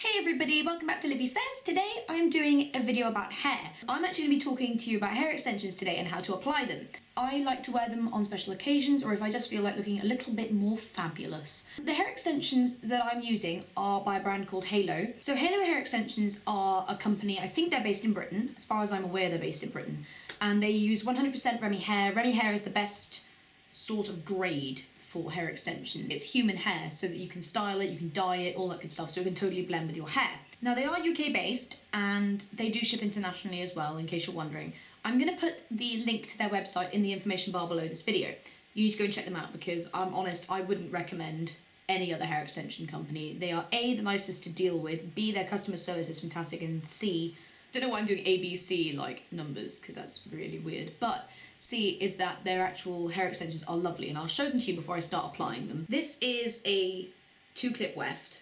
Hey everybody, welcome back to Livie Says. Today I'm doing a video about hair. I'm actually going to be talking to you about hair extensions today and how to apply them. I like to wear them on special occasions or if I just feel like looking a little bit more fabulous. The hair extensions that I'm using are by a brand called Halo. So Halo Hair Extensions are a company, I think they're based in Britain. As far as I'm aware, they're based in Britain. And they use 100% Remy Hair. Remy Hair is the best sort of grade for hair extension. It's human hair so that you can style it, you can dye it, all that good stuff, so it can totally blend with your hair. Now they are UK based and they do ship internationally as well, in case you're wondering. I'm going to put the link to their website in the information bar below this video. You need to go and check them out because I'm honest, I wouldn't recommend any other hair extension company. They are A, the nicest to deal with, B, their customer service is fantastic, and C, don't know why I'm doing ABC like numbers because that's really weird, but C is that their actual hair extensions are lovely and I'll show them to you before I start applying them. This is a 2-clip weft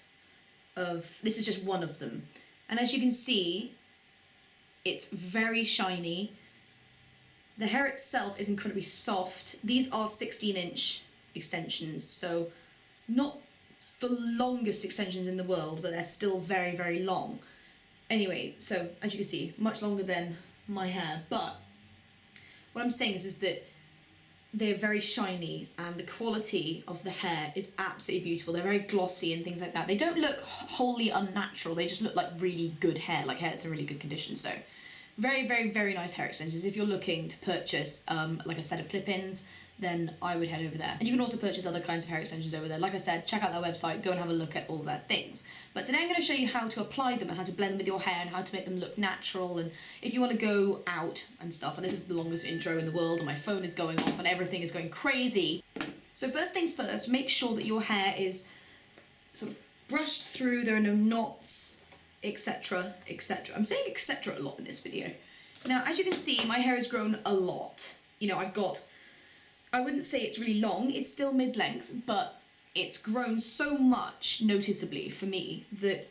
this is just one of them, and as you can see it's very shiny. The hair itself is incredibly soft. These are 16-inch extensions, so not the longest extensions in the world, but they're still very, very long. Anyway, so as you can see, much longer than my hair, but what I'm saying is that they're very shiny and the quality of the hair is absolutely beautiful. They're very glossy and things like that. They don't look wholly unnatural, they just look like really good hair, like hair that's in really good condition. So very, very, very nice hair extensions. If you're looking to purchase like a set of clip-ins, then I would head over there. And you can also purchase other kinds of hair extensions over there. Like I said, check out their website, go and have a look at all their things. But today I'm going to show you how to apply them and how to blend them with your hair and how to make them look natural. And if you want to go out and stuff, and this is the longest intro in the world and my phone is going off and everything is going crazy. So first things first, make sure that your hair is sort of brushed through, there are no knots, etc, etc. I'm saying etc a lot in this video. Now, as you can see, my hair has grown a lot. You know, I wouldn't say it's really long, it's still mid-length, but it's grown so much noticeably for me that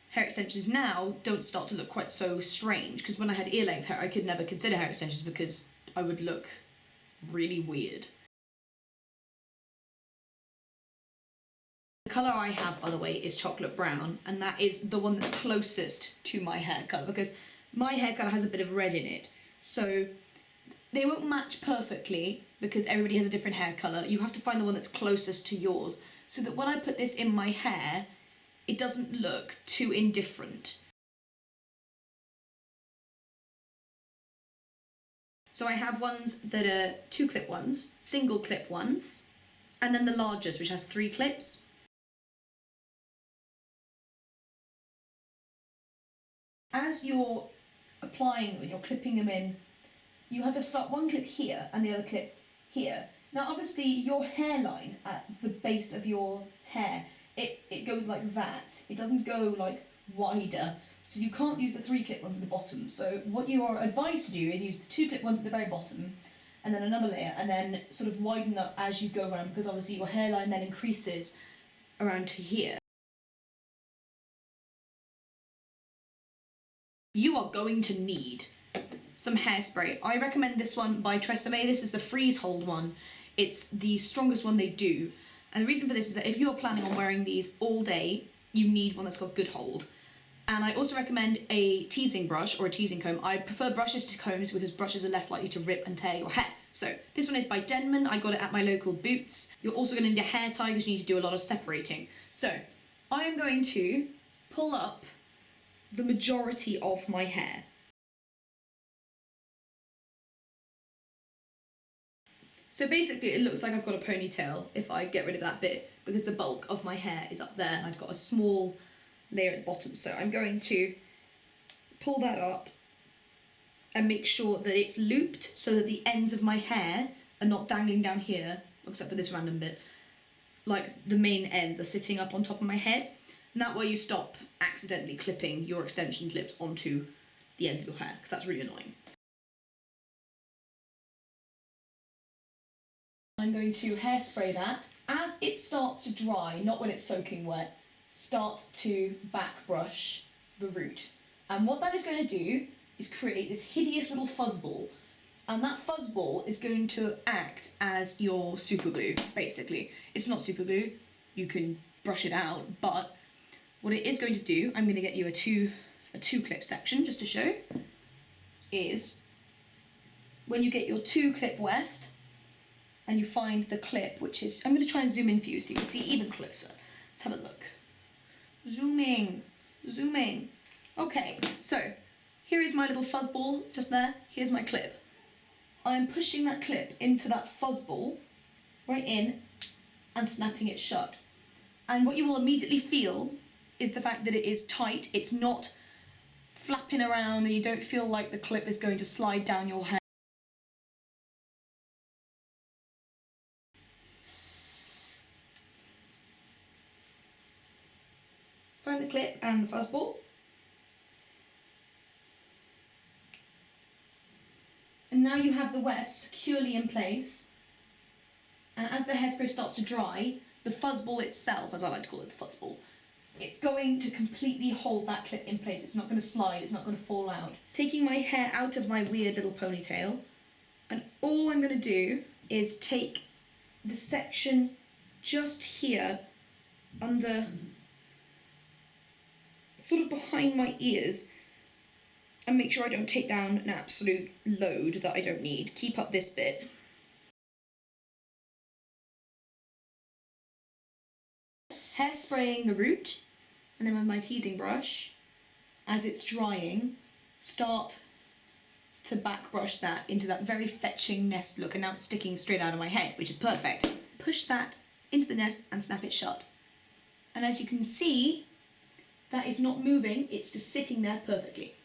hair extensions now don't start to look quite so strange, because when I had ear-length hair I could never consider hair extensions because I would look really weird. The colour I have, by the way, is chocolate brown, and that is the one that's closest to my hair colour because my hair colour has a bit of red in it, so they won't match perfectly because everybody has a different hair colour. You have to find the one that's closest to yours so that when I put this in my hair, it doesn't look too indifferent. So I have ones that are 2-clip ones, single clip ones, and then the largest, which has 3 clips. As you're applying them and you're clipping them in, you have to start one clip here and the other clip here. Now obviously your hairline at the base of your hair, it goes like that. It doesn't go like wider, so you can't use the 3-clip ones at the bottom. So what you are advised to do is use the 2-clip ones at the very bottom and then another layer and then sort of widen up as you go around, because obviously your hairline then increases around to here. You are going to need some hairspray. I recommend this one by Tresemme. This is the freeze hold one. It's the strongest one they do. And the reason for this is that if you're planning on wearing these all day, you need one that's got good hold. And I also recommend a teasing brush or a teasing comb. I prefer brushes to combs because brushes are less likely to rip and tear your hair. So this one is by Denman. I got it at my local Boots. You're also going to need a hair tie because you need to do a lot of separating. So I am going to pull up the majority of my hair. So basically it looks like I've got a ponytail if I get rid of that bit because the bulk of my hair is up there and I've got a small layer at the bottom. So I'm going to pull that up and make sure that it's looped so that the ends of my hair are not dangling down here, except for this random bit. Like the main ends are sitting up on top of my head. And that way you stop accidentally clipping your extension clips onto the ends of your hair, because that's really annoying. I'm going to hairspray that. As it starts to dry, not when it's soaking wet, start to back brush the root. And what that is going to do is create this hideous little fuzzball. And that fuzzball is going to act as your super glue, basically. It's not super glue, you can brush it out, but What it is going to do, I'm going to get you a two clip section just to show, is when you get your 2 clip weft and you find the clip, which is, I'm going to try and zoom in for you so you can see even closer. Let's have a look. Zooming, zooming. Okay, so here is my little fuzzball just there. Here's my clip. I'm pushing that clip into that fuzzball, right in, and snapping it shut. And what you will immediately feel is the fact that it is tight. It's not flapping around and you don't feel like the clip is going to slide down your hair. Find the clip and the fuzzball. And now you have the weft securely in place. And as the hairspray starts to dry, the fuzzball itself, as I like to call it, the fuzzball, it's going to completely hold that clip in place. It's not going to slide, it's not going to fall out. Taking my hair out of my weird little ponytail, and all I'm going to do is take the section just here under, sort of behind my ears, and make sure I don't take down an absolute load that I don't need. Keep up this bit. Hairspraying the root, and then with my teasing brush, as it's drying, start to back brush that into that very fetching nest look, and now it's sticking straight out of my head, which is perfect. Push that into the nest and snap it shut. And as you can see, that is not moving, it's just sitting there perfectly.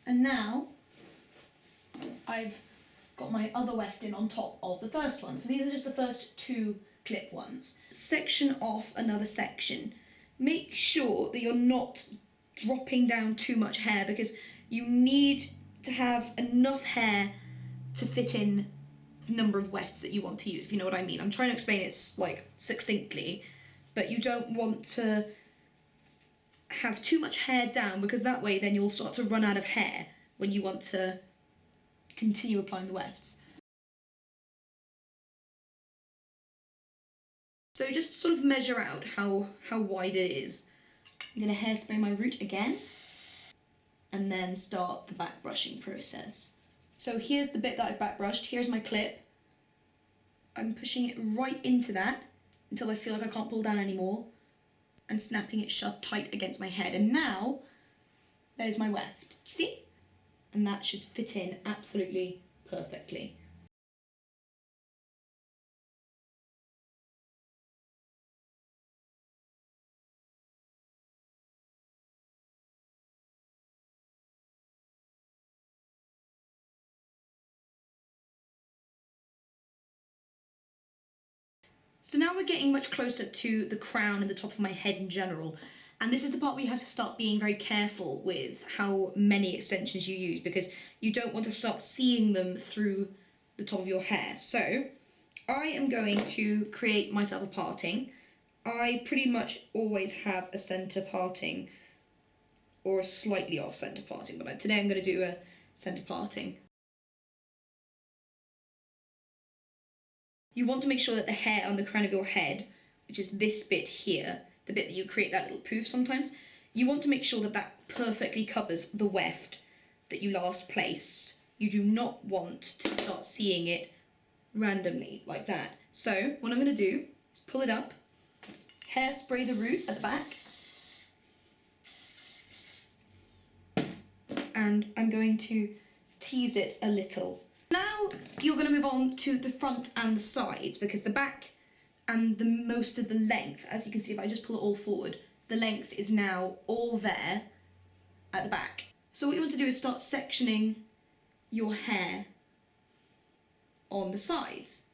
And now I've got my other weft in on top of the first one. So these are just the first 2 clip ones. Section off another section. Make sure that you're not dropping down too much hair, because you need to have enough hair to fit in the number of wefts that you want to use, if you know what I mean. I'm trying to explain it like succinctly, but you don't want to have too much hair down, because that way then you'll start to run out of hair when you want to continue applying the wefts. So just sort of measure out how wide it is. I'm going to hairspray my root again and then start the back brushing process. So here's the bit that I've back brushed, here's my clip. I'm pushing it right into that until I feel like I can't pull down anymore, and snapping it shut tight against my head. And now, there's my weft. Do you see? And that should fit in absolutely perfectly. So now we're getting much closer to the crown and the top of my head in general. And this is the part where you have to start being very careful with how many extensions you use, because you don't want to start seeing them through the top of your hair. So I am going to create myself a parting. I pretty much always have a centre parting or a slightly off centre parting, but today I'm going to do a centre parting. You want to make sure that the hair on the crown of your head, which is this bit here, the bit that you create that little poof sometimes, you want to make sure that that perfectly covers the weft that you last placed. You do not want to start seeing it randomly like that. So what I'm going to do is pull it up, hairspray the root at the back, and I'm going to tease it a little. Now you're going to move on to the front and the sides, because the back and the most of the length, as you can see if I just pull it all forward, the length is now all there at the back. So what you want to do is start sectioning your hair on the sides.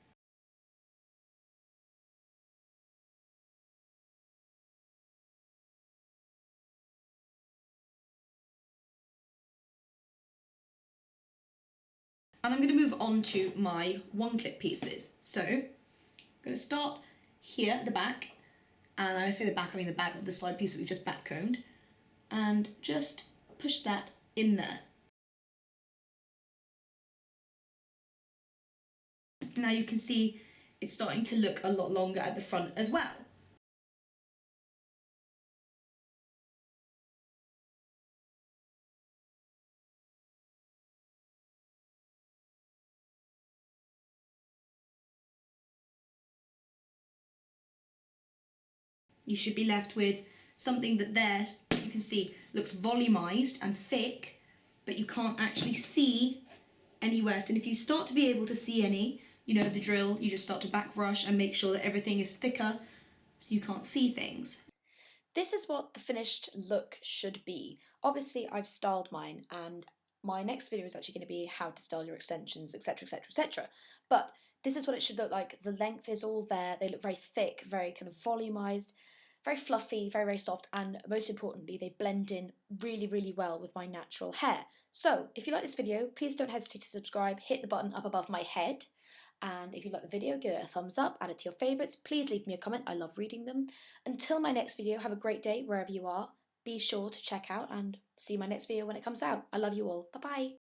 And I'm going to move on to my 1-clip pieces. So I'm going to start here at the back, and I say the back, I mean the back of the side piece that we've just backcombed, and just push that in there. Now you can see it's starting to look a lot longer at the front as well. You should be left with something that there, you can see, looks volumized and thick, but you can't actually see any weft. And if you start to be able to see any, you know the drill, you just start to back brush and make sure that everything is thicker so you can't see things. This is what the finished look should be. Obviously I've styled mine, and my next video is actually going to be how to style your extensions, etc, etc, etc. But this is what it should look like. The length is all there, they look very thick, very kind of volumized, very fluffy, very, very soft, and most importantly, they blend in really, really well with my natural hair. So, if you like this video, please don't hesitate to subscribe, hit the button up above my head, and if you like the video, give it a thumbs up, add it to your favourites, please leave me a comment, I love reading them. Until my next video, have a great day wherever you are, be sure to check out and see my next video when it comes out. I love you all, bye bye!